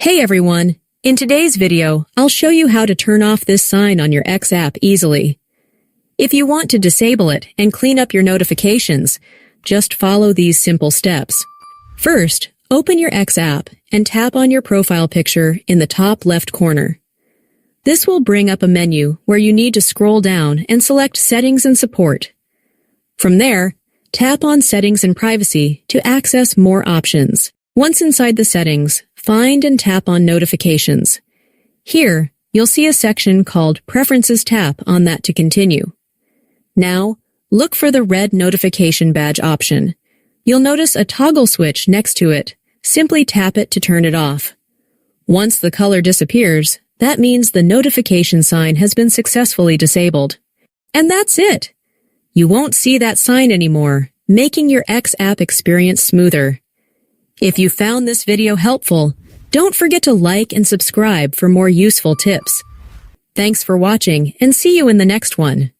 Hey everyone! In today's video, I'll show you how to turn off this sign on your X app easily. If you want to disable it and clean up your notifications, just follow these simple steps. First, open your X app and tap on your profile picture in the top left corner. This will bring up a menu where you need to scroll down and select Settings and Support. From there, tap on Settings and Privacy to access more options. Once inside the settings, find and tap on Notifications. Here, you'll see a section called Preferences. Tap on that to continue. Now, look for the red notification badge option. You'll notice a toggle switch next to it. Simply tap it to turn it off. Once the color disappears, that means the notification sign has been successfully disabled. And that's it! You won't see that sign anymore, making your X app experience smoother. If you found this video helpful, don't forget to like and subscribe for more useful tips. Thanks for watching and see you in the next one.